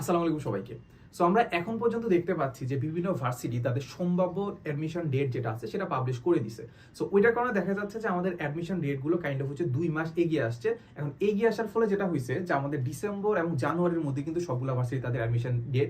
আসসালামু আলাইকুম সবাইকে। সো আমরা এখন পর্যন্ত দেখতে পাচ্ছি যে বিভিন্ন ভার্সিটি তাদের সম্ভাব্য অ্যাডমিশন ডেট যেটা আছে সেটা পাবলিশ করে দিছে। সো ওইটার কারণে দেখা যাচ্ছে যে আমাদের অ্যাডমিশন ডেটগুলো কাইন্ড অফ হচ্ছে 2 মাস এগিয়ে আসছে। এখন এগিয়ে আসার ফলে যেটা হয়েছে যে আমাদের ডিসেম্বর এবং জানুয়ারির মধ্যে কিন্তু সবগুলো ভার্সিটি তাদের অ্যাডমিশন ডেট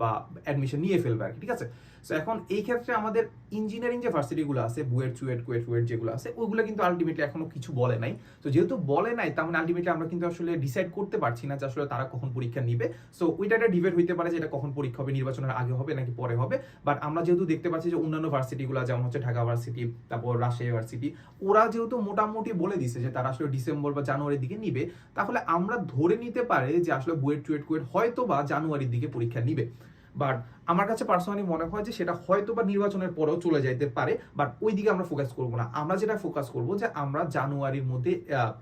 বা অ্যাডমিশন নিয়ে ফেলবে আর কি, ঠিক আছে? সো এখন এই ক্ষেত্রে আমাদের ইঞ্জিনিয়ারিং যে ভার্সিটিগুলো আছে, বুয়েট, চুয়েট, কুয়েট যেগুলো আছে, ওইগুলো কিন্তু আলটিমেটলি এখনো কিছু বলে নাই। তো যেহেতু বলে নাই, তার মানে আলটিমেটলি আমরা কিন্তু আসলে ডিসাইড করতে পারছি না যে আসলে তারা কখন পরীক্ষা নিবে। সো ওইটা একটা ডিবেট হইতে পারে যে এটা কখন পরীক্ষা হবে, নির্বাচনের আগে হবে নাকি পরে হবে। বাট আমরা যেহেতু দেখতে পাচ্ছি যে অন্যান্য ভার্সিটিগুলো যেমন হচ্ছে ঢাকা ভার্সিটি, তারপর রাজশাহী ভার্সিটি, ওরা যেহেতু মোটামুটি বলে দিছে যে তারা আসলে ডিসেম্বর বা জানুয়ারির দিকে নিবে, তাহলে আমরা ধরে নিতে পারি যে আসলে বুয়েট, চুয়েট, কুয়েট হয়তো বা জানুয়ারির দিকে পরীক্ষা নিবে। বাট আমার কাছে পার্সোনালি মনে হয় যে সেটা হয়তো বা নির্বাচনের পরেও চলে যাইতে পারে। বাট ওই দিকে আমরা ফোকাস করবো না। আমরা যেটা ফোকাস করবো যে আমরা জানুয়ারির মধ্যে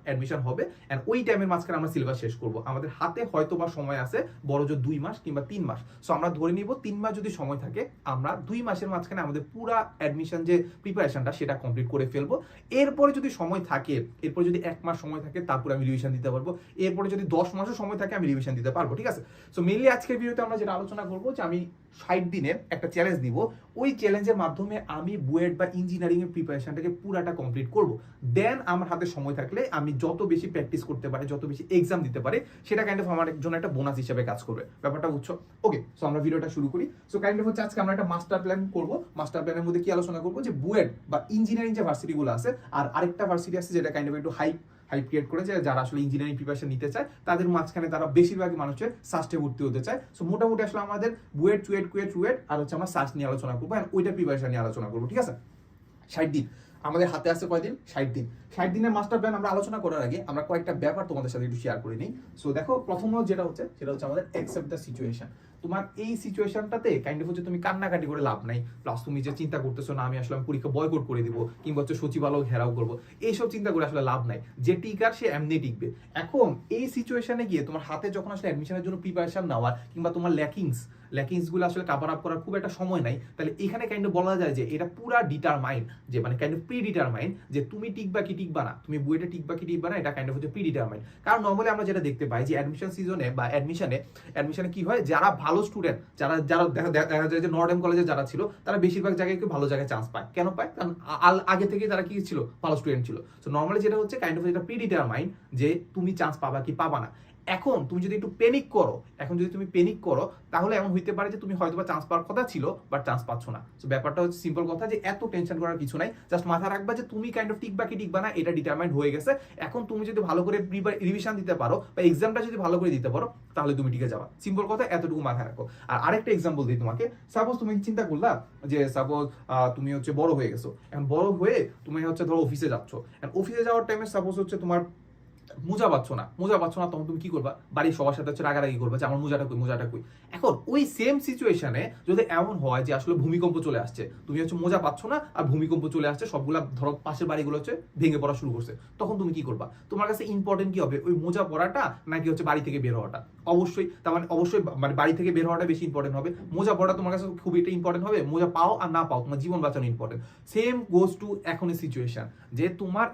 অ্যাডমিশন হবে এন্ড ওই টাইমের মাঝখানে আমরা সিলেবাস শেষ করবো। আমাদের হাতে হয়তো বা সময় আছে বড় জোর 2 মাস কিংবা 3 মাস। সো আমরা ধরে নিব 3 মাস যদি সময় থাকে, আমরা 2 মাসের মাঝখানে আমাদের পুরা অ্যাডমিশন যে প্রিপারেশনটা সেটা কমপ্লিট করে ফেলবো। এরপরে যদি সময় থাকে, এরপরে যদি 1 মাস সময় থাকে, তারপরে আমি রিভিশন দিতে পারবো। এরপরে যদি 10 মাসও সময় থাকে, আমি রিভিশন দিতে পারবো, ঠিক আছে? সো মেইনলি আজকের ভিডিওতে আমরা যেটা আলোচনা করবো যে আমি 60 দিনের একটা চ্যালেঞ্জ দিব। ওই চ্যালেঞ্জের মাধ্যমে আমি বুয়েট বা ইঞ্জিনিয়ারিং এর প্রিপারেশনটাকে পুরাটা কমপ্লিট করব। দেন আমার হাতে সময় থাকলে আমি যত বেশি প্র্যাকটিস করতে পারি, যত বেশি এক্সাম দিতে পারি, সেটা কাইন্ড অফ আমার জন্য একটা বোনাস হিসেবে কাজ করবে। ব্যাপারটা বুঝছো? ওকে, সো আমরা ভিডিওটা শুরু করি। সো কাইন্ড অফ হচ্ছে আজকে আমরা একটা মাস্টার প্ল্যান করব। মাস্টার প্ল্যানের মধ্যে কি আলোচনা করব যে বুয়েট বা ইঞ্জিনিয়ারিং যে ভার্সিটিগুলো আছে, আর আরেকটা ভার্সিটি আছে যেটা কাইন্ড অফ একটু হাইপ ক্রিয়েট করে, যে যারা আসলে ইঞ্জিনিয়ারিং প্রিপারেশন নিতে চায় তাদের মাঝখানে তারা বেশিরভাগই মানুষের সাস্টে ভর্তি হতে চায়। সো মোটামুটি আসলে আমাদের বুয়েট, চুয়েট, কুয়েট আর হচ্ছে আমরা সাস্ট নিয়ে আলোচনা করবো, ওইটা প্রিপারেশন নিয়ে আলোচনা করবো, ঠিক আছে? 60 দিন আমাদের হাতে আছে, কয়দিন? 60 দিন। 60 দিনের মাস্টার প্ল্যান আমরা আলোচনা করার আগে আমরা কয়েকটা ব্যাপার তোমাদের সাথে একটু শেয়ার করে নিই। সো দেখো, প্রথমত যেটা হচ্ছে সেটা হচ্ছে আমাদের অ্যাকসেপ্ট দ্য সিচুয়েশন। তোমার এই সিচুয়েশনটাতে কাইন্ড অফ হচ্ছে তুমি কান্নাকাটি করে লাভ নাই। প্লাস তুমি যে চিন্তা করতেছো না আমি আসলে পরীক্ষা বয়কট করে দিব কিংবা হচ্ছে সচিবালয় ঘেরাও করবো, এইসব চিন্তা করে আসলে লাভ নাই। যে টিকার সে এমনি টিকবে। এখন এই সিচুয়েশনে গিয়ে তোমার হাতে যখন আসলে অ্যাডমিশনের জন্য প্রিপারেশন নেওয়ার কিংবা তোমার ল্যাকিংস গুলো আসলে কাভার আপ করার খুব একটা সময় নাই, তাহলে এখানে কাইন্ড অফ বলা যায় যে এটা পুরা ডিটারমাইন্ড, যে মানে কাইন্ড অফ প্রি ডিটারমাইন্ড যে তুমি টিকবা কি টিকবা না, তুমি বুয়েটে টিকবা কি টিকবা না, এটা কাইন্ড অফ হচ্ছে প্রি ডিটারমাইন্ড। কারণ নরমালি আমরা যেটা দেখতে পাই যে অ্যাডমিশন সিজনে বা অ্যাডমিশনে কি হয়, যারা ভালো স্টুডেন্ট, যারা যারা দেখা যায় যে নর্ডেম কলেজে যারা ছিল, তারা বেশিরভাগ জায়গায় একটু ভালো জায়গায় চান্স পায়। কেন পায়? কারণ আগে থেকে তারা কি ছিল, ভালো স্টুডেন্ট ছিল। সো নরমালি যেটা হচ্ছে কাইন্ড অফ এটা প্রি ডিটারমাইন্ড যে তুমি চান্স পাবা কি পাবা না। এখন তুমি যদি একটু প্যানিক করো, তাহলে এমন হইতে পারে যে তুমি হয়তোবা চান্স পাওয়ার কথা ছিল বাট চান্স পাচ্ছ না। সো ব্যাপারটা হচ্ছে সিম্পল কথা, যে এত টেনশন করার কিছু নাই। জাস্ট মাথা রাখবা যে তুমি কাইন্ড অফ টিকবা কি টিকবা না, এটা ডিটারমাইন্ড হয়ে গেছে। এখন তুমি যদি ভালো করে রিভিশন দিতে পারো বা এক্সামটা যদি ভালো করে দিতে পারো, তাহলে তুমি টিকে যাবা। সিম্পল কথা, এতটুকু মাথায় রাখো। আর আরেকটা এক্সাম্পল দিই তোমাকে। সাপোজ তুমি চিন্তা করলা যে সাপোজ তুমি হচ্ছে বড় হয়ে গেছো। এখন বড় হয়ে তুমি হচ্ছে ধরো অফিসে যাচ্ছ। অফিসে যাওয়ার টাইমে সাপোজ হচ্ছে তোমার মোজা পাচ্ছ না, তখন তুমি কি করবা? বাড়ির সবার সাথে হচ্ছে রাগারাগি করবা যে আমার মোজাটা কই। এখন ওই সেম সিচুয়েশনে যদি এমন হয় যে আসলে ভূমিকম্প চলে আসছে, তুমি হচ্ছে মোজা পাচ্ছ না আর ভূমিকম্প চলে আসছে, সবগুলা ধরো পাশের বাড়িগুলো হচ্ছে ভেঙে পড়া শুরু করছে, তখন তুমি কি করবা? তোমার কাছে ইম্পর্টেন্ট কি হবে, ওই মোজা পড়াটা নাকি হচ্ছে বাড়ি থেকে বের হওয়াটা? অবশ্যই মানে বাড়ি থেকে বের হওয়াটা বেশি ইম্পর্টেন্ট হবে। মোজা পড়া তোমার কাছে খুব একটা ইম্পর্টেন্ট হবে। মোজা পাও আর না পাও, তোমার জীবন বাঁচানো ইম্পর্টেন্ট। সেম গোজ টু এখন সিচুয়েশন, যে তোমার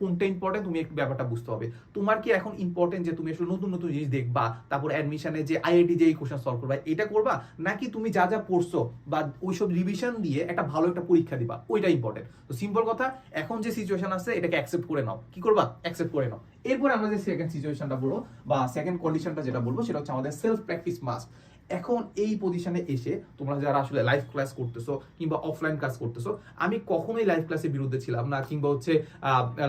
কোনটা ইম্পর্টেন্ট, তুমি একটু ব্যাপারটা বুঝতে হবে। তোমার কি এখন ইম্পর্টেন্ট যে তুমি আসলে নতুন নতুন জিনিস দেখবা, তারপর অ্যাডমিশনে যে আইআইটি যে কোশ্চেন সলভ করবা, এটা করবা, নাকি তুমি যা যা পড়ছো বা ওইসব রিভিশন দিয়ে একটা ভালো একটা পরীক্ষা দিবা, ওইটা ইম্পর্টেন্ট। তো সিম্পল কথা, এখন যে সিচুয়েশন আছে এটাকে অ্যাকসেপ্ট করে নাও। কি করবা? অ্যাকসেপ্ট করে নাও। এরপর আমরা যে সেকেন্ড সিচুয়েশনটা বলবো বা সেকেন্ড কন্ডিশনটা যেটা বলবো, সেটা হচ্ছে আমাদের সেলফ প্র্যাকটিস মাস্ট। এখন এই পজিশনে এসে তোমরা যারা আসলে লাইভ ক্লাস করতেছো কিংবা অফলাইন ক্লাস করতেছো, আমি কখনোই লাইভ ক্লাসের বিরুদ্ধে ছিলাম না কিংবা হচ্ছে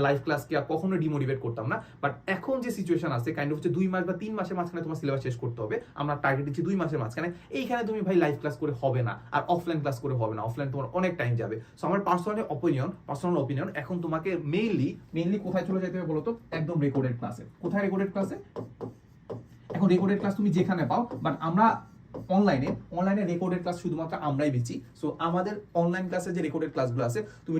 লাইভ ক্লাসকে কখনোই ডিমোটিভেট করতাম না। বাট এখন যে সিচুয়েশন আছে কাইন্ড অফ হচ্ছে 2 মাস বা 3 মাসের মাঝখানে তোমার সিলেবাস শেষ করতে হবে। আমরা টার্গেট দিচ্ছি 2 মাসের মাঝখানে। এইখানে তুমি ভাই লাইভ ক্লাস করে হবে না, আর অফলাইন ক্লাস করে হবে না। অফলাইন তোমার অনেক টাইম যাবে। সো আমার পার্সোনাল অপিনিয়ন এখন তোমাকে মেইনলি কোথায় চলে যেতে হবে বলো তো? একদম রেকর্ডেড ক্লাসে। কোথায় রেকর্ডেড ক্লাসে? এখন রেকর্ডেড ক্লাস তুমি যেখানে পাও, বাট আমরা অনলাইনে রেকর্ডেড ক্লাস শুধুমাত্র আমরাই বেচি। সো আমাদের অনলাইন ক্লাসে যে রেকর্ডেড ক্লাসগুলো আছে, তুমি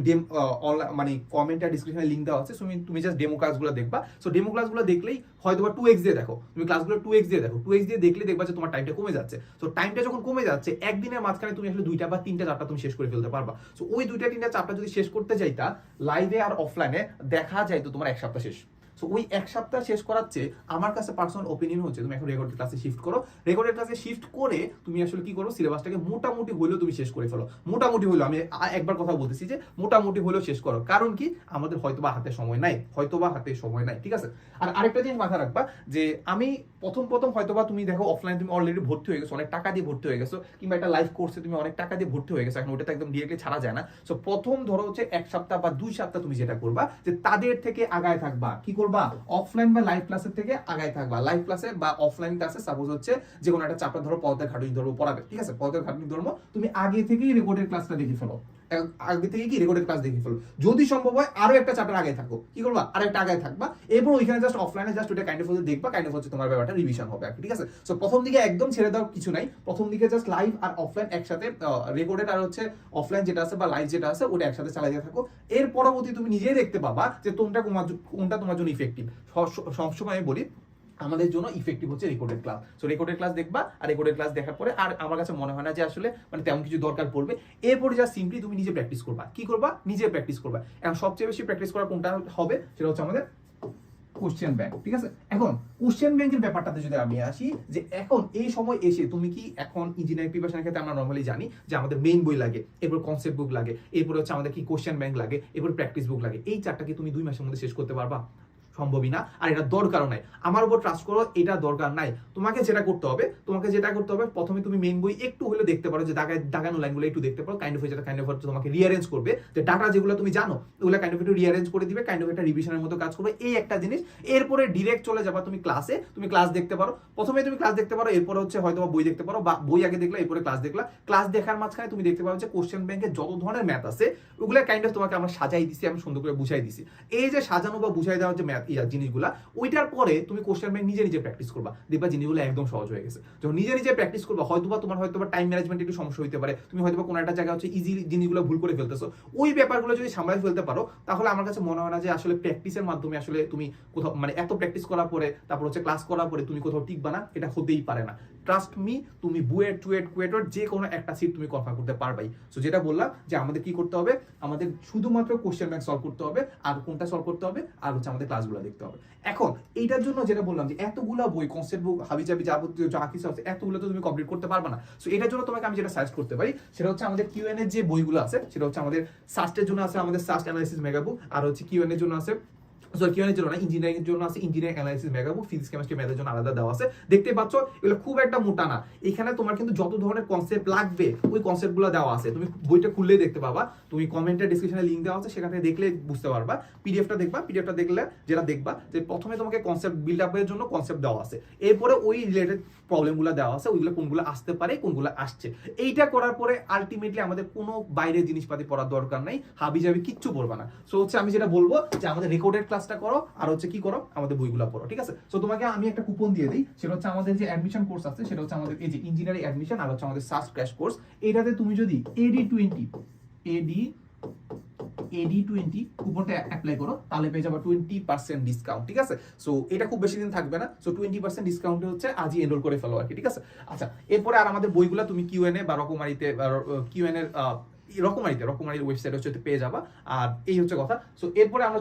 মানে কমেন্ট আর ডিসক্রিপশনে লিংক দেওয়া আছে, তুমি জাস্ট ডেমো ক্লাসগুলো দেখবা। সো ডেমো ক্লাসগুলো দেখলেই হয়তো বা 2x দিয়ে দেখো, তুমি ক্লাসগুলো 2x দিয়ে দেখো। 2x দিয়ে দেখলে দেখবা যে তোমার টাইমটা কমে যাচ্ছে। সো টাইমটা যখন কমে যাচ্ছে, একদিনের মাঝখানে তুমি আসলে 2টা বা 3টা 4টা তুমি শেষ করে ফেলতে পারবা। সো ওই 2টা 3টা 4টা যদি শেষ করতে যাইতা লাইভে আর অফলাইনে, দেখা যায় তো তোমার 1 সপ্তাহ শেষ। সো ওই এক সপ্তাহ শেষ করার চেয়ে আমার কাছে পার্সোনাল ওপিনিয়ন হচ্ছে তুমি এখন রেকর্ডেড ক্লাসে শিফট করো, রেকর্ডেড ক্লাসে শিফট করে তুমি আসলে কি করো, সিলেবাসটাকে মোটামুটি হলেও তুমি শেষ করে ফেলো। মোটামুটি হলেও, আমি একবার কথা বলতেছি যে মোটামুটি হলেও শেষ করো। কারণ কি, আমাদের হয়তোবা হাতে সময় নাই, ঠিক আছে। আর আরেকটা জিনিস মাথায় রাখবা যে আমি প্রথম হয়তোবা তুমি দেখো অফলাইন তুমি অলরেডি ভর্তি হয়ে গেছো, অনেক টাকা দিয়ে ভর্তি হয়ে গেছো, কিংবা একটা লাইভ কোর্সে তুমি অনেক টাকা দিয়ে ভর্তি হয়ে গেছো, এখন ওটা তো একদম ডিরেক্টলি ছাড়া যায় না। সো প্রথম ধরো হচ্ছে 1 সপ্তাহ বা 2 সপ্তাহ তুমি যেটা করবা যে তাদের থেকে আগায় থাকবা। কি করবা, অফলাইন বা লাইভ ক্লাসের থেকে আগায় থাকবা। লাইভ ক্লাসে বা অফলাইন ক্লাসে সাপোজ হচ্ছে যে কোনো একটা চ্যাপ্টার ধরো পদার্থের খাটুনি ধর্ম পড়াবে, ঠিক আছে, পদার্থের খাটুনি ধর্ম তুমি আগে থেকেই রেকর্ডেড ক্লাসটা দেখে ফেলো, আগে থেকে কি রেকর্ডেড ক্লাস দেখে ফেলো। যদি সম্ভব হয় আরো একটা চ্যাপ্টার আগে থাকো, কি করবা, আরো একটা আগে থাকবা, এরপর ওইখানে জাস্ট অফলাইনে জাস্ট ওটা কাইন্ড অফ দেখবা, কাইন্ড অফ হচ্ছে তোমার ব্যাপারটা রিভিশন হবে, ঠিক আছে। সো প্রথম দিকে একদম ছেড়ে দেওয়ার কিছু নাই, প্রথম দিকে জাস্ট লাইভ আর অফলাইন একসাথে, রেকর্ডেড আর হচ্ছে অফলাইন যেটা আছে বা লাইভ যেটা আছে ওটা একসাথে চালিয়ে থাকো। এর পরবর্তী তুমি নিজেই দেখতে পাবা যে কোনটা তোমার জন্য ইফেক্টিভ। সবসময় আমি বলি আমাদের জন্য ইফেক্টিভ হচ্ছে recorded class. So recorded class দেখবা, আর রেকর্ডেড ক্লাস দেখার পরে আর আমার কাছে মনে হয় না যে আসলে মানে তেমন কিছু দরকার পড়বে। এরপরে যা সিম্পলি তুমি নিজে প্র্যাকটিস করবা। কি করবা, নিজে প্র্যাকটিস করবা। এখন সবচেয়ে বেশি প্র্যাকটিস করা কোনটা হবে, সেটা হচ্ছে আমাদের কোশ্চেন ব্যাংক, ঠিক আছে। এখন কোশ্চেন ব্যাংকের ব্যাপারটাতে যদি আমি আসি, যে এখন এই সময় এসে তুমি কি, এখন ইঞ্জিনিয়ারিং প্রিপারেশনের ক্ষেত্রে আমরা নরমালি জানি যে আমাদের মেইন বই লাগে, এরপর কনসেপ্ট বুক লাগে, এরপর হচ্ছে আমাদের কি কোশ্চেন ব্যাংক লাগে, এরপর প্র্যাকটিস বুক লাগে। এই চারটা কি তুমি 2 মাসের মধ্যে শেষ করতে পারবা? সম্ভবই না, আর এটা দরকারও নাই। আমার উপর ট্রাস্ট করো, এটা দরকার নাই। তোমাকে যেটা করতে হবে প্রথমে তুমি মেইন বই একটু হলে দেখতে পারো, যে দাগানো লাইনগুলো একটু দেখতে পারো, কাইন্ড অফ যেটা কাইন্ড অফ তোমাকে রিঅ্যারেঞ্জ করবে, যে ডাটা যেগুলো তুমি জানো ওগুলো কাইন্ড অফ একটু রিঅ্যারেঞ্জ করে দিবে, কাইন্ড অফ একটা রিভিশনের মতো কাজ করবে, এই একটা জিনিস। এরপরে ডিরেক্ট চলে যাবা তুমি ক্লাসে, তুমি ক্লাস দেখতে পারো, প্রথমে তুমি ক্লাস দেখতে পারো, এরপর হচ্ছে হয়তো বই দেখতে পারো, বা বই আগে দেখলা এরপরে ক্লাস দেখলা। ক্লাস দেখার মাঝখানে তুমি দেখতে পারো যে কোশ্চেন ব্যাংকে যত ধরনের ম্যাথ আছে ওগুলো কাইন্ড অফ তোমাকে আমরা সাজাই দিছি, আমি সুন্দর করে বুঝাই দিছি। এই যে সাজানো বা বুঝাই দেওয়ার যে ম্যাথ জিনিসগুলা, ওইটার পরে তুমি কোশ্চেন ব্যাংক নিজে প্র্যাকটিস করবা, দেখবা জিনিসগুলো একদম সহজ হয়ে গেছে। যখন নিজে প্র্যাকটিস করবা, হয়তোবা তোমার হয়তোবা টাইম ম্যানেজমেন্ট একটু সমস্যা হতে পারে, তুমি হয়তোবা কোনো একটা জায়গা হচ্ছে ইজি জিনিসগুলো ভুল করে ফেলতেছো, ওই ব্যাপারগুলো যদি সামলাই ফেলতে পারো, তাহলে আমার কাছে মনে হয় না যে আসলে প্র্যাকটিসের মাধ্যমে আসলে তুমি কোথাও মানে এত প্র্যাকটিস করার পরে তারপর হচ্ছে ক্লাস করার পরে তুমি কোথাও টিকবা না, এটা হতেই পারে না। ট্রাস্ট মি, তুমি বুয়েট টুয়েট কুয়েটের যে কোনো একটা সিট তুমি কনফার্ম করতে পারবাই। সো যেটা বললাম যে আমাদের কি করতে হবে, আমাদের শুধুমাত্র কোশ্চেন ব্যাংক সলভ করতে হবে, আর কোনটা সলভ করতে হবে, আর হচ্ছে আমাদের ক্লাসগুলো দেখতে হবে। এখন এইটার জন্য যেটা বললাম যে এতগুলা বই, কনসেপ্ট বুক, হাবিজাবি যাবতীয় যা কিছু আছে এতগুলো তো তুমি কমপ্লিট করতে পারবে না। সো এটার জন্য তোমাকে আমি যেটা সাজেস্ট করতে পারি সেটা হচ্ছে আমাদের কিউএন এর যে বইগুলো আছে, সেটা হচ্ছে আমাদের সাস্টের জন্য আছে আমাদের সাস্ট অ্যানালাইসিস মেগা বুক, আর হচ্ছে কিউএন এর জন্য আছে, কিউএনের জন্য না, ইঞ্জিনিয়ারিং এর জন্য আছে ইঞ্জিনিয়ারিং অ্যানালাইসিস মেগা বুক, ফিজিক্স কেমিস্ট্রি ম্যাথের জন্য আলাদা দেওয়া আছে। দেখতে পাচ্ছ এগুলো খুব একটা মোটা না, এখানে তোমার কিন্তু যত ধরনের কনসেপ্ট লাগবে ওই কনসেপ্টগুলো দেওয়া আছে, তুমি বইটা খুললেই দেখতে পাবা, তুমি কমেন্টের ডেসক্রিপশনে লিংক দেওয়া আছে, সেখানে দেখলে বুঝতে পারবা। পিডিএফটা দেখলে যেটা দেখবা যে প্রথমে তোমাকে কনসেপ্ট বিল্ড আপের জন্য কনসেপ্ট দেওয়া আছে, এরপরে ওই রিলেটেড প্রবলেমগুলো দেওয়া আছে, ওইগুলো কোনগুলো আসতে পারে কোনগুলো আসছে। এইটা করার পরে আলটিমেটলি আমাদের কোনো বাইরের জিনিসপাতি পড়ার দরকার নাই, হাবিজাবি কিচ্ছু পড়বা না। সো হচ্ছে আমি যেটা বলবো যে আমাদের রেকর্ডেড ক্লাসটা করো, আর হচ্ছে কি করো, আমাদের বইগুলো পড়ো, ঠিক আছে। সো তোমাকে আমি একটা কুপন দিয়ে দিই, সেটা হচ্ছে আমাদের যে অ্যাডমিশন কোর্স আছে, সেটা হচ্ছে আমাদের এই যে ইঞ্জিনিয়ারিং অ্যাডমিশন, আর হচ্ছে আমাদের সাস্ট ক্র্যাশ কোর্স। এইটাতে তুমি যদি AD20 কুপনটা অ্যাপ্লাই করো, তাহলে পেয়ে যাবে 20% ডিসকাউন্ট, ঠিক আছে। সো এটা খুব বেশি দিন থাকবে না, সো 20% ডিসকাউন্টে হচ্ছে আজই এনরোল করে ফেলো আর কি, ঠিক আছে। আচ্ছা, এরপরে আর আমাদের বইগুলো তুমি কিউএনএ বা রকমারিতে, কিউএন এর রকমারির ওয়েবসাইট হচ্ছে পেয়ে যাবা। আর এই হচ্ছে কথা। সো এরপরে আমরা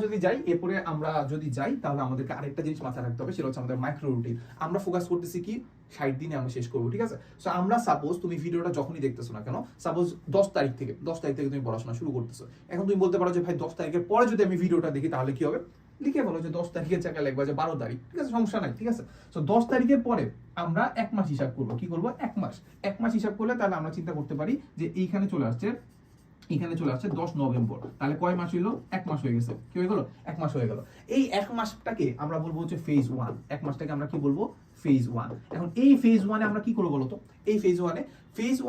যদি যাই তাহলে আমাদেরকে আরেকটা জিনিস মাথায় রাখতে হবে, সেটা হচ্ছে আমাদের মাইক্রো রুটিন। আমরা ফোকাস করতেছি কি 60 দিনে আমরা শেষ করবো, ঠিক আছে। সো আমরা সাপোজ তুমি ভিডিওটা যখনই দেখতেছো না কেন, সাপোজ 10 তারিখ থেকে তুমি পড়াশোনা শুরু করতেছো। এখন তুমি বলতে পারো যে ভাই 10 তারিখের পরে যদি আমি ভিডিওটা দেখি তাহলে কি হবে, লিখে বলো যে 10 তারিখের জায়গায় লিখবা যে 12 তারিখ, ঠিক আছে, সমস্যা নাই, ঠিক আছে। সো 10 তারিখের পরে আমরা 1 মাস হিসাব করবো। কি করবো, 1 মাস হিসাব করলে তাহলে আমরা চিন্তা করতে পারি যে এখানে চলে আসছে 10 নভেম্বর, তাহলে কয় মাস হইলো, 1 মাস হয়ে গেছে। কি হয়ে গেল, 1 মাস হয়ে গেল। এই 1 মাসটাকে আমরা বলবো হচ্ছে ফেজ 1। 1 মাসটাকে আমরা কি বলবো, ফেজ 1। এখন এই ফেজ 1-এ আমরা কি করবো বলতো, এই ফেজ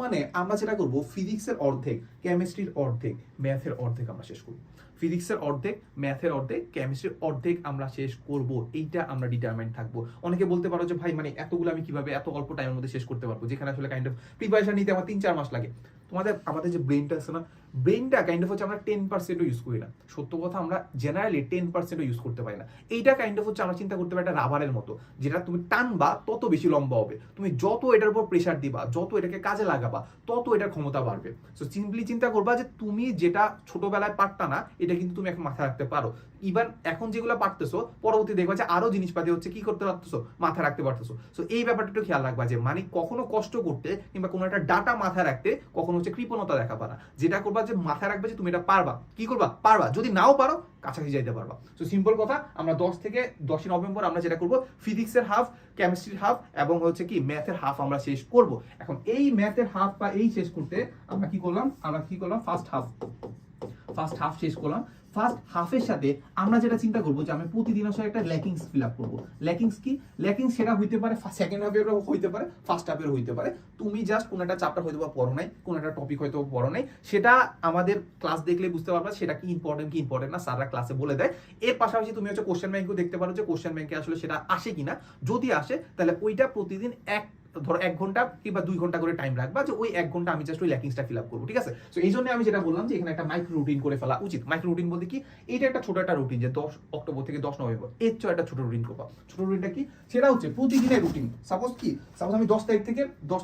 1-এ আমরা যেটা করবো, ফিজিক্সের অর্ধেক, কেমিস্ট্রির অর্ধেক, ম্যাথের অর্ধেক আমরা শেষ করবো। ফিজিক্সের অর্ধেক, ম্যাথের অর্ধেক, কেমিস্ট্রির অর্ধেক আমরা শেষ করব, এইটা আমরা ডিটারমাইন্ড থাকবো। অনেকে বলতে পারো যে ভাই মানে এতগুলো আমি কিভাবে এত অল্প টাইমের মধ্যে শেষ করতে পারবো, যেখানে আসলে কাইন্ড অফ প্রিপারেশন নিতে আমার 3-4 মাস লাগে। আমাদের যে ব্রেনটা আছে না, ব্রেনটা কাইন্ড অফ হচ্ছে আমরা 10%ও ইউজ করি না। সত্য কথা, আমরা জেনারেলি 10%ও ইউজ করতে পারি না। এইটা কাইন্ড অফ হচ্ছে আমরা চিন্তা করতে পারি একটা রাবারের মতো, যেটা তুমি টানবা তত বেশি লম্বা হবে, তুমি যত এটার উপর প্রেশার দিবা, যত এটাকে কাজে লাগাবা, তত এটার ক্ষমতা বাড়বে। সো সিম্পলি চিন্তা করবা যে তুমি যেটা ছোটবেলায় পারতা না, এটা কিন্তু তুমি এখন মাথায় রাখতে পারো। ইভেন এখন যেগুলো পারতেছো, পরবর্তী দেখবা যে আরো জিনিসপাতি হচ্ছে কি করতে পারতেছো, মাথায় রাখতে পারতেছো। সো এই ব্যাপারটা একটু খেয়াল রাখবা যে মানে কখনো কষ্ট করতে কিংবা কোনো একটা ডাটা মাথায় রাখতে কখনো হচ্ছে কৃপণতা দেখাবা না। যেটা করবা যে মাথায় রাখবে যে তুমি এটা পারবা। কি করবা? পারবা। যদি নাও পারো, কাছাকাছি যাইতে পারবা। সো সিম্পল কথা, আমরা 10 নভেম্বর আমরা যেটা করবো, ফিজিক্সের হাফ, কেমিস্ট্রির হাফ এবং হচ্ছে কি ম্যাথের হাফ আমরা শেষ করব। এখন এই ম্যাথের হাফ বা এই শেষ করতে আমরা কি করলাম ফার্স্ট হাফ শেষ করলাম। ফার্স্ট হাফের সাথে আমরা যেটা চিন্তা করবো যে আমি প্রতিদিন আসলে একটা ল্যাকিংস ফিল আপ করবো। ল্যাকিংস কি? ল্যাকিংস সেটা হইতে পারে সেকেন্ড হাফেরও হইতে পারে, ফার্স্ট হাফের হইতে পারে। তুমি জাস্ট কোনো একটা চ্যাপ্টার হয়তো বা পড়ো নাই, কোনো একটা টপিক হয়তো পড়ো নাই, সেটা আমাদের ক্লাস দেখলে বুঝতে পারবা সেটা কি ইম্পর্টেন্ট না, স্যাররা ক্লাসে বলে দেয়। এর পাশাপাশি তুমি হচ্ছে কোশ্চেন ব্যাংকও দেখতে পারো যে কোশ্চেন ব্যাংকে আসলে সেটা আসে কিনা। যদি আসে তাহলে ওইটা প্রতিদিন ধরো 1 ঘন্টা কিংবা 2 ঘন্টা করে টাইম রাখবা, যে ওই 1 ঘন্টা আমি জাস্ট ওই ল্যাকিংসটা ফিল আপ করবো। ঠিক আছে? সো এই জন্য আমি যেটা বললাম যে এখানে একটা মাইক্রো রুটিন করে ফেলা উচিত। মাইক্রো রুটিন বলতে কি, এটা একটা ছোট একটা রুটিন যে 10 অক্টোবর থেকে 10 নভেম্বর এর চেয়ে একটা ছোট রুটিন করবা। ছোট রুটিনটা কি? সেটা হচ্ছে প্রতিদিনের রুটিন। সাপোজ আমি 10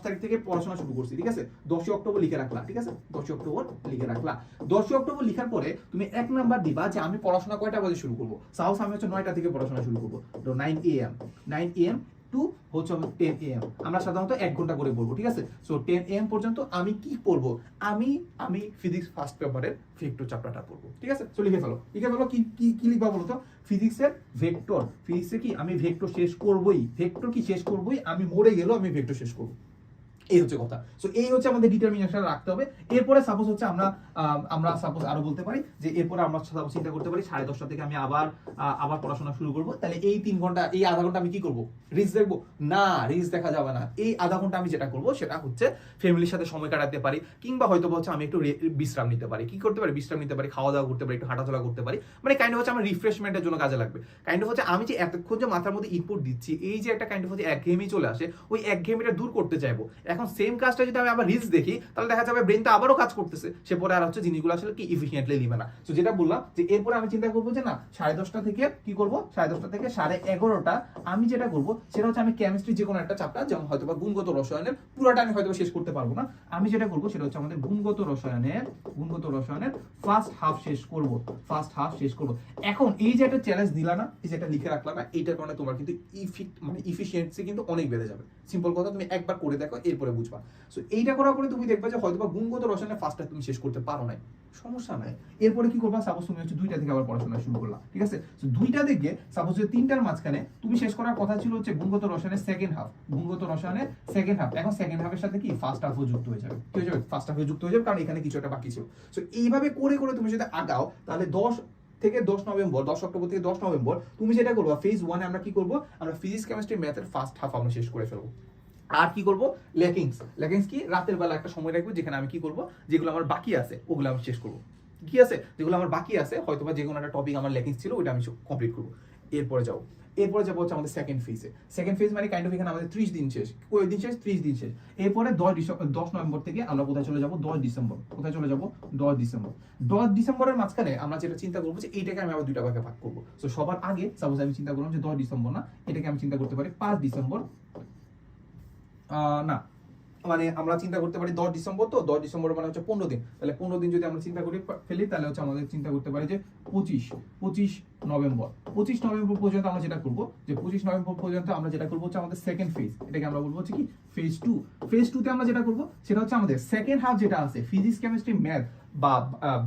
তারিখ থেকে পড়াশোনা শুরু করছি। ঠিক আছে? 10 অক্টোবর লিখে রাখলা। ঠিক আছে? 10 অক্টোবর লিখে রাখলা। 10 অক্টোবর লিখার পরে তুমি 1 নাম্বার দিবা যে আমি পড়াশোনা কয়টা বাজে শুরু করবো। সাপোজ আমি হচ্ছে 9টা থেকে পড়াশোনা শুরু করবো, 9 AM টু হচ্ছে 10 AM। আমরা সাধারণত 1 ঘন্টা করে পড়বো। ঠিক আছে? সো 10 AM পর্যন্ত আমি কি পড়বো? আমি ফিজিক্স ফার্স্ট পেপারের ভেক্টর চ্যাপ্টারটা পড়বো। ঠিক আছে? সো লিখে ফেলো কি লিখবা বলো তো? ফিজিক্সের ভেক্টর। ফিজিক্সে কি আমি ভেক্টর শেষ করবোই। ভেক্টর কি শেষ করবোই, আমি মরে গেলেও আমি ভেক্টর শেষ করবো। এই হচ্ছে কথা। সো এই হচ্ছে আমাদের ডিটারমিনেশন রাখতে হবে। এরপরে সাপোজ হচ্ছে আমরা সাপোজ আরো বলতে পারি যে এরপরে আমরা সাপোজ চিন্তা করতে পারি 10:30 থেকে আমি আবার পড়াশোনা শুরু করব। তাহলে এই 3 ঘন্টা, এই আধা ঘন্টা আমি কি করব? রিলস দেখবো না? রিলস দেখা যাবে না। এই আধা ঘন্টা আমি যেটা করব সেটা হচ্ছে ফ্যামিলির সাথে সময় কাটাতে পারি, কিংবা হয়তো হচ্ছে আমি একটু বিশ্রাম নিতে পারি। কি করতে পারি? বিশ্রাম নিতে পারি, খাওয়া দাওয়া করতে পারি, একটু হাঁটাচলা করতে পারি। মানে কাইন্ড হচ্ছে আমার রিফ্রেশমেন্টের জন্য কাজে লাগবে। কাইন্ড হচ্ছে আমি যে এতক্ষণ যে মাথার মধ্যে ইনপুট দিচ্ছি, এই যে একটা কাইন্ড হচ্ছে একঘেয়েমি চলে আসে, ওই একঘেয়েমিটা দূর করতে চাইবো। এখন সেম কাজটা যদি আমি আবার রিলস দেখি, তাহলে দেখা যাবে ব্রেনটা আবারও কাজ করতেছে, সে পরে আর হচ্ছে জিনিসগুলো আসলে কি ইফিশিয়েন্টলি নিবে না। তো যেটা বললাম যে এরপরে আমি চিন্তা করবো যে না, 10:30 থেকে কি করবো, 10:30 থেকে 11:30 আমি যেটা করবো সেটা হচ্ছে আমি কেমিস্ট্রি যে কোনো একটা চ্যাপ্টার, যেমন হয়তো বা গুণগত রসায়নের পুরোটা আমি হয়তো শেষ করতে পারবো না, আমি যেটা করবো সেটা হচ্ছে আমাদের গুণগত রসায়নের ফার্স্ট হাফ শেষ করবো। এখন এই যে একটা চ্যালেঞ্জ দিলা না, এই যে একটা লিখে রাখলা না, এইটার কারণে তোমার কিন্তু ইফিশিয়েন্সি কিন্তু অনেক বেড়ে যাবে। সিম্পল কথা, তুমি একবার করে দেখো, এরপরে বুঝবা। সো এইটা করার পরে তুমি দেখবে যে হয়তো বা গুণগত রসায়নের ফার্স্টটা তুমি শেষ করতে পারো নাই, সমস্যা নাই। এরপরে কি করবা? সাপোজ তুমি হচ্ছে 2টা থেকে আবার পড়াশোনা শুরু করলা। ঠিক আছে? সো 2টা থেকে সাপোজ যে 3টার মাঝখানে তুমি শেষ করার কথা ছিল হচ্ছে গুণগত রসায়নের সেকেন্ড হাফ। এখন সেকেন্ড হাফের সাথে কি ফার্স্ট হাফও যুক্ত হয়ে যাবে। কি হয়ে যাবে? ফার্স্ট হাফও যুক্ত হয়ে যাবে, কারণ এখানে কিছু একটা বাকি ছিল। সো এইভাবে করে তুমি যদি আগাও, তাহলে 10 অক্টোবর থেকে 10 নভেম্বর তুমি যেটা করবো, ফেজ 1 আমরা কি করবো, আমরা ফিজিক্স কেমিস্ট্রি ম্যাথের ফার্স্ট হাফ আমরা শেষ করে ফেলবো। আর কি করবো? ল্যাকিংস কি? রাতের বেলা একটা সময় রাখবো যেখানে আমি কি করবো, যেগুলো আমার বাকি আছে ওগুলো আমি শেষ করবো। কি আছে? যেগুলো আমার বাকি আছে, হয়তো বা যে কোনো একটা টপিক আমার ল্যাকিংস ছিল, ওইটা আমি কমপ্লিট করবো। এরপরে যাবো হচ্ছে আমাদের সেকেন্ড ফেজ মানে কাইন্ড অফ এখানে আমাদের 30 দিন শেষ। ওই দিন শেষ, 30 দিন শেষ। এরপরে 10 নভেম্বর থেকে আমরা কোথায় চলে যাবো? 10 ডিসেম্বর। 10 ডিসেম্বরের মাঝখানে আমরা যেটা চিন্তা করবো যে এইটাকে আমি আবার 2টা ভাগে ভাগ করবো। তো সবার আগে সাপোজ আমি চিন্তা করলাম যে 10 ডিসেম্বর না, এটাকে আমি চিন্তা করতে পারি 5 ডিসেম্বর। না, মানে আমরা চিন্তা করতে পারি 10 ডিসেম্বর, তো 10 ডিসেম্বর মানে হচ্ছে 15 দিন। তাহলে 15 দিন যদি আমরা চিন্তা করি ফেলি, তাহলে হচ্ছে আমাদের চিন্তা করতে পারি যে 25 নভেম্বর পর্যন্ত আমরা যেটা করবো, যে 25 নভেম্বর পর্যন্ত আমরা যেটা করবো হচ্ছে আমাদের সেকেন্ড ফেজ। এটাকে আমরা বলবো হচ্ছে কি ফেজ 2। ফেজ 2 তে আমরা যেটা করবো সেটা হচ্ছে আমাদের সেকেন্ড হাফ যেটা আছে, ফিজিক্স কেমিস্ট্রি ম্যাথ বা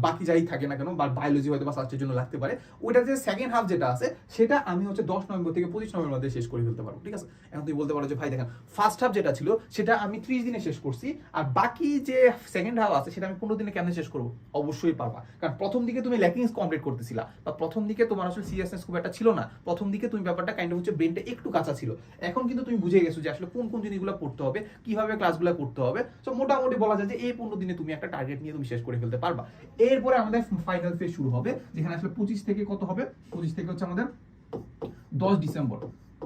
বাকি যাই থাকে না কেন, বা বায়োলজি হয়তো বা সাস্টের জন্য লাগতে পারে, ওইটা যে সেকেন্ড হাফ যেটা আছে সেটা আমি হচ্ছে 10 নভেম্বর থেকে 25 নভেম্বর মধ্যে শেষ করে ফেলতে পারবো। ঠিক আছে? এখন তুমি বলতে পারো যে ভাই দেখেন, ফার্স্ট হাফ যেটা ছিল সেটা আমি 30 দিনে শেষ করছি, আর বাকি যে সেকেন্ড হাফ আছে সেটা আমি 15 দিনে কেমনে শেষ করবো? অবশ্যই পারবা, কারণ প্রথম দিকে তুমি ল্যাকিংস কমপ্লিট করতেছিলা, বা প্রথম দিকে তোমার আসলে সিরিয়াসনেস খুব একটা ছিল না, প্রথম দিকে তুমি ব্যাপারটা কাইন্ড অফ হচ্ছে ব্রেনটা একটু কাঁচা ছিল। এখন কিন্তু তুমি বুঝে গেছো যে আসলে কোন জিনিসগুলো পড়তে হবে, কিভাবে ক্লাসগুলো করতে হবে। সো মোটামুটি বলা যায় যে এই 15 দিনে তুমি একটা টার্গেট নিয়ে তুমি শেষ করে ফেলতে পারবা। এরপরে আমাদের ফাইনাল ফেজ শুরু হবে, যেখানে আসলে 25 থেকে কত হবে? 25 থেকে হচ্ছে আমাদের 10 ডিসেম্বর।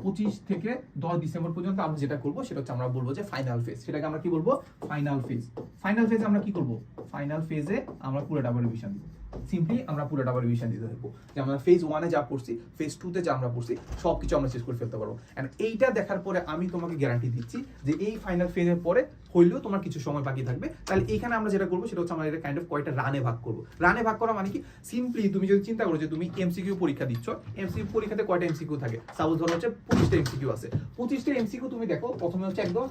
25 থেকে 10 ডিসেম্বর পর্যন্ত আমরা যেটা করব সেটা হচ্ছে আমরা বলবো যে ফাইনাল ফেজ। সেটাকে আমরা কি বলবো? Final phase. ফাইনাল ফেজে আমরা কি করব? ফাইনাল ফেজে আমরা পুরোটা আবার রিভিশন দিব। সিম্পলি আমরা পুরোটা আবার রিভিশন দিতে থাকবো, যে আমরা ফেজ 1 এ যা পড়ছি, ফেজ 2 তে যা আমরা পড়ছি, সবকিছু আমরা শেষ করে ফেলতে পারবো। এন্ড এইটা দেখার পরে আমি তোমাকে গ্যারান্টি দিচ্ছি যে এই ফাইনাল ফেজের পরে হইলেও তোমার কিছু সময় বাকি থাকবে। তাহলে এখানে আমরা যেটা করবো সেটা হচ্ছে আমরা এটা কাইন্ড অফ কয়টা রানে ভাগ করবো। রানে ভাগ করা মানে কি? সিম্পলি তুমি যদি চিন্তা করো যে তুমি এমসিকিউ পরীক্ষা দিচ্ছ, এমসিকিউ পরীক্ষাতে কয়টা এমসিকিউ থাকে? সাপোজ ধরো হচ্ছে 25টা এমসিকিউ আছে। 25টা এমসিকিউ তুমি দেখো, প্রথমে হচ্ছে একদম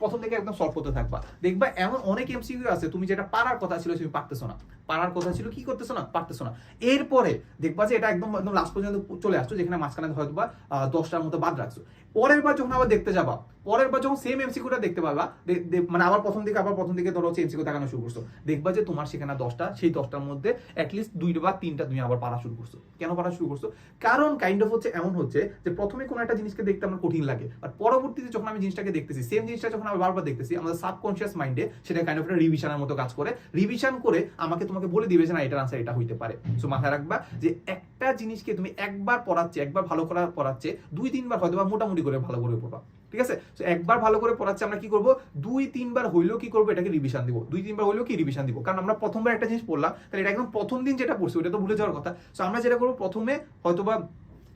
প্রথম থেকে একদম সলভ করতে থাকবা। দেখবা এমন অনেক এমসিকিউ আছে তুমি যেটা পারার কথা ছিল তুমি পারতেছো না, পারার কথা ছিল কি করতেছো না, পারতেছো না। এরপরে দেখবা যে এটা একদম একদম লাস্ট পর্যন্ত চলে আসছো, যেখানে মাঝখানে হয়তো বা 10টার মতো বাদ রাখছো। পরের বার যখন আবার দেখতে যাবা, পরের বার যখন সেম এমসিকিউটা দেখতে পাবা, মানে আবার প্রথম দিকে ধরো হচ্ছে এমসিকিউ দেখানো শুরু করছো, দেখবা যে তোমার সেখানে 10টা, সেই 10টার মধ্যে অ্যাটলিস্ট 2টা বা 3টা তুমি আবার পারা শুরু করছো। কেন পারা শুরু করছো? কারণ কাইন্ড অফ হচ্ছে এমন হচ্ছে যে প্রথমে কোনো একটা জিনিসকে দেখতে আমার কঠিন লাগে, আর পরবর্তীতে যখন আমি জিনিসটাকে দেখতেছি, সেম জিনিসটা যখন আমি বারবার দেখতেছি, আমাদের সাবকনশিয়াস মাইন্ডে সেটা কাইন্ড অফ একটা রিভিশনের মতো কাজ করে। রিভিশন করে আমাকে তোমাকে বলে দিবে যে না, এটার আনসার এটা হইতে পারে। সো মাথায় রাখবা যে একটা জিনিসকে তুমি একবার পড়াচ্ছে, একবার ভালো করে পড়াচ্ছে, 2-3 বার হয়তো বা মোটামুটি করে ভালো করে পড়বা। ঠিক আছে? তো একবার ভালো করে পড়াচ্ছে, আমরা কি করব? 2-3 বার হইলেও কি করব? এটাকে রিভিশন দিব। 2-3 বার হইলেও কি রিভিশন দিব, কারণ আমরা প্রথমবার একটা জিনিস পড়লাম, তাহলে এটা একদম প্রথম দিন যেটা পড়ছি ওটা তো ভুলে যাওয়ার কথা। সো আমরা যেটা করব, প্রথমে হয়তোবা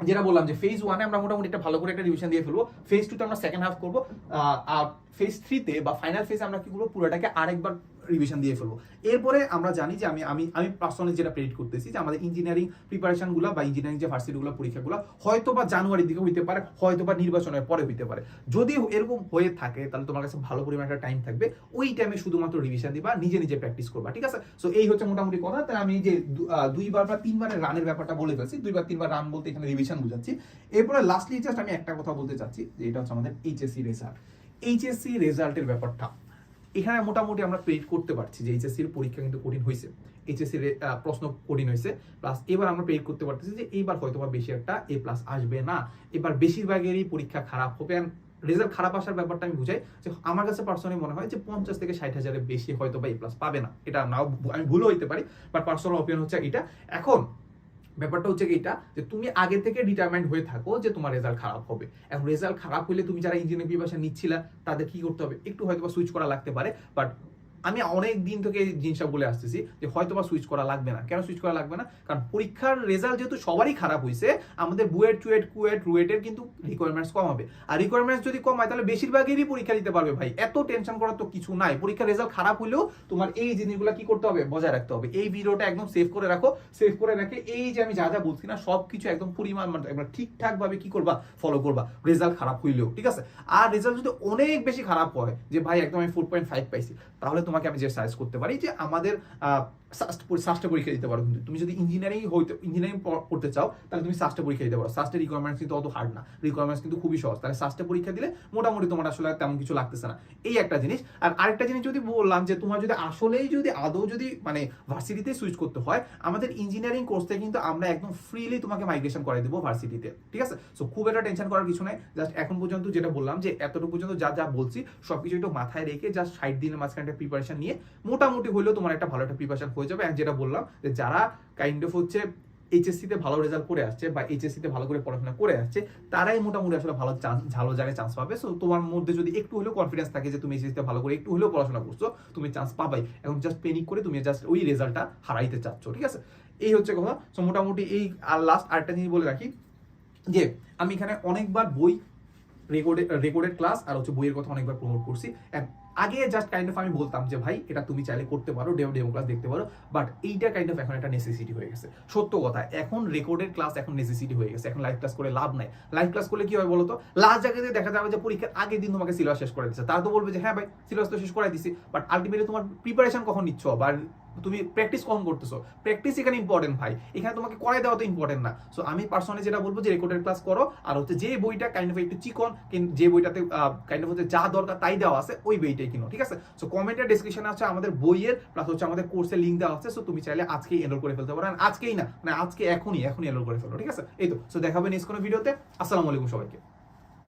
যেটা বললাম যে ফেজ 1 এ আমরা মোটামুটি একটা ভালো করে একটা রিভিশন দিয়ে ফেলবো, ফেজ 2 তে আমরা সেকেন্ড হাফ করব, আর ফেজ 3 তে বা ফাইনাল ফেজে আমরা কি করব? পুরোটাকে আরেকবার রিভিশন দিয়ে ফেলবো। এরপরে আমরা জানি যে আমি পার্সোনালি যেটা প্রেডিক্ট করতেছি যে আমাদের ইঞ্জিনিয়ারিং প্রিপারেশনগুলো বা ইঞ্জিনিয়ারিং যে ভার্সিটিগুলো পরীক্ষাগুলো হয়তো বা জানুয়ারির দিকে হইতে পারে, হয়তো বা নির্বাচনের পরে হইতে পারে। যদি এরকম হয়ে থাকে তাহলে তোমার কাছে ভালো পরিমাণ একটা টাইম থাকবে, ওই টাইমে শুধুমাত্র রিভিশন দিবা, নিজে নিজে প্র্যাকটিস করবা। ঠিক আছে? সো এই হচ্ছে মোটামুটি কথা। তাই আমি যে 2বার বা 3বারের রানের ব্যাপারটা বলে ফেলছি। 2-3বার রান বলতে এখানে রিভিশন বুঝাচ্ছি। এরপরে লাস্টলি জাস্ট আমি একটা কথা বলতে চাচ্ছি যে এটা হচ্ছে আমাদের এইচএসসি রেজাল্ট। এইচএসসি রেজাল্টের ব্যাপারটা এখানে মোটামুটি আমরা প্রেডিক্ট করতে পারছি যে এইচএসসির পরীক্ষা কিন্তু কঠিন হয়েছে, এইচএসসির প্রশ্ন কঠিন হয়েছে। প্লাস এবার আমরা প্রেডিক্ট করতে পারতেছি যে এইবার হয়তো বা বেশি একটা A+ আসবে না, এবার বেশিরভাগেরই পরীক্ষা খারাপ হবে। রেজাল্ট খারাপ আসার ব্যাপারটা আমি বুঝাই যে আমার কাছে পার্সোনালি মনে হয় যে 50 থেকে 60,000-এর বেশি হয়তো বা A+ পাবে না। এটা নাও, আমি ভুলও হইতে পারি, বাট পার্সোনাল অপিনিয়ন হচ্ছে এটা। এখন ব্যাপারটা হচ্ছে এটা যে তুমি আগে থেকে ডিটারমাইন্ড হয়ে থাকো যে তোমার রেজাল্ট খারাপ হবে। এখন রেজাল্ট খারাপ হলে তুমি যারা ইঞ্জিনিয়ারিং প্রিপারেশন নিচ্ছিলা তাদের কি করতে হবে? একটু হয়তো বা সুইচ করা লাগতে পারে, বাট আমি অনেক দিন থেকে এই জিনিসটা বলে আসতেছি যে হয়তো বা সুইচ করা লাগবে না। কেন সুইচ করা লাগবে না? কারণ পরীক্ষার রেজাল্ট যেহেতু সবারই খারাপ হয়েছে, আমাদের বুয়েট, চুয়েট, কুয়েট, রুয়েটের কিন্তু রিকোয়ারমেন্টস কম হবে। আর রিকোয়ারমেন্টস যদি কম হয় তাহলে বেশিরভাগেরই পরীক্ষা দিতে পারবে ভাই। এত টেনশন করার তো কিছু নাই। পরীক্ষার রেজাল্ট খারাপ হলেও তোমার এই জিনিসগুলো কি করতে হবে? বজায় রাখতে হবে। এই ভিডিওটা একদম সেভ করে রাখো, সেভ করে রেখে এই যে আমি যা যা বলছি না সবকিছু একদম পরিমাণ একবার ঠিকঠাক ভাবে কি করবা? ফলো করবা, রেজাল্ট খারাপ হইলেও। ঠিক আছে? আর রেজাল্ট যদি অনেক বেশি খারাপ হয় যে ভাই একদম আমি 4.5 পাইছি, তাহলে তোমাকে আমি যে সাজেস্ট করতে পারি যে আমাদের সাস্টে পরীক্ষা দিতে পারো। কিন্তু তুমি যদি ইঞ্জিনিয়ারিং পড়তে চাও তাহলে তুমি সাস্টে পরীক্ষা দিতে পারো। সাস্টের রিকোয়ারমেন্টস কিন্তু অত হার্ড না, রিকোয়ারমেন্টস কিন্তু খুবই সহজ। তাহলে সাস্টে পরীক্ষা দিলে মোটামুটি তোমার আসলে তেমন কিছু লাগতেছে না। এই একটা জিনিস। আর আরেকটা জিনিস যদি বললাম যে তোমার যদি আসলেই যদি আদৌ যদি মানে ভার্সিটিতে সুইচ করতে হয়, আমাদের ইঞ্জিনিয়ারিং কোর্স থেকে কিন্তু আমরা একদম ফ্রিলি তোমাকে মাইগ্রেশন করে দেবো ভার্সিটিতে। ঠিক আছে? সো খুব একটা টেনশন করার কিছু নাই। জাস্ট এখন পর্যন্ত যেটা বললাম যে এতটুকু পর্যন্ত যা যা বলছি সবকিছু একটু মাথায় রেখে জাস্ট 60 দিনের মাঝখানে একটা প্রিপারেশন নিয়ে মোটামুটি হলেও তোমার একটা ভালো একটা প্রিপারেশন হয়ে যাবে। আর যেটা বললাম যে যারা কাইন্ড অফ হচ্ছে এইচএসসি তে ভালো রেজাল্ট করে আসছে বা এইচএসসি তে ভালো করে পড়াশোনা করে আসছে, তারাই মোটামুটি আসলে ভালো জায়গায় চান্স পাবে। সো তোমার মধ্যে যদি একটু হলেও কনফিডেন্স থাকে যে তুমি এইচএসসি তে ভালো করে একটু হলেও পড়াশোনা করছো, তুমি চান্স পাবাই। এখন জাস্ট প্যানিক করে তুমি জাস্ট ওই রেজাল্টটা হারাইতে চাচ্ছ। ঠিক আছে? এই হচ্ছে কথা। সো মোটামুটি এই আর লাস্ট আরেকটা জিনিস বলে রাখি যে আমি এখানে অনেকবার বই রেকর্ডেড ক্লাস আর হচ্ছে বইয়ের কথা অনেকবার প্রমোট করছি। আগে জাস্ট কাইন্ড অফ আমি বলতাম যে ভাই এটা তুমি চাইলে করতে পারো, ডেমো ক্লাস দেখতে পারো, বাট এইটা কাইন্ড অফ এখন একটা নেসেসিটি হয়ে গেছে। সত্য কথা, এখন রেকর্ডেড ক্লাস এখন নেসেসিটি হয়ে গেছে। এখন লাইভ ক্লাস করে লাভ নাই। লাইভ ক্লাস করলে কি হয় বলো তো? লাস্ট জায়গাতে দেখা যাবে যে পরীক্ষার আগের দিন তোমাকে সিলেবাস শেষ করে দিচ্ছে। তারা তো বলবে যে হ্যাঁ ভাই সিলেবাস তো শেষ করাই দিছি, বাট আলটিমেটলি তোমার প্রিপারেশন কখন নিচ্ছ বা তুমি প্র্যাকটিস কখন করতেছো? প্র্যাকটিস এখানে ইম্পর্টেন্ট ভাই, এখানে তোমাকে করাই দেওয়া তো ইম্পর্টেন্ট না। সো আমি পার্সোনালি যেটা বলবো যে রেকর্ডেড ক্লাস করো, আর হচ্ছে যে বইটা কাইন্ড অফ একটু চিকন, যে বইটাতে কাইন্ড অফ হচ্ছে যা দরকার তাই দেওয়া আছে ওই বইটাই কিনো। ঠিক আছে? সো কমেন্টের ডেসক্রিপশনে আছে আমাদের বইয়ের প্লাস হচ্ছে আমাদের কোর্সের লিঙ্ক দেওয়া আছে। সো তুমি চাইলে আজকেই এনরোল করে ফেলতে পারো। আজকেই না, মানে আজকে এখনই এনরোল করে ফেলো। ঠিক আছে? এই তো। সো দেখাবে নেক্সট কোনো ভিডিওতে। আসসালামু আলাইকুম সবাইকে।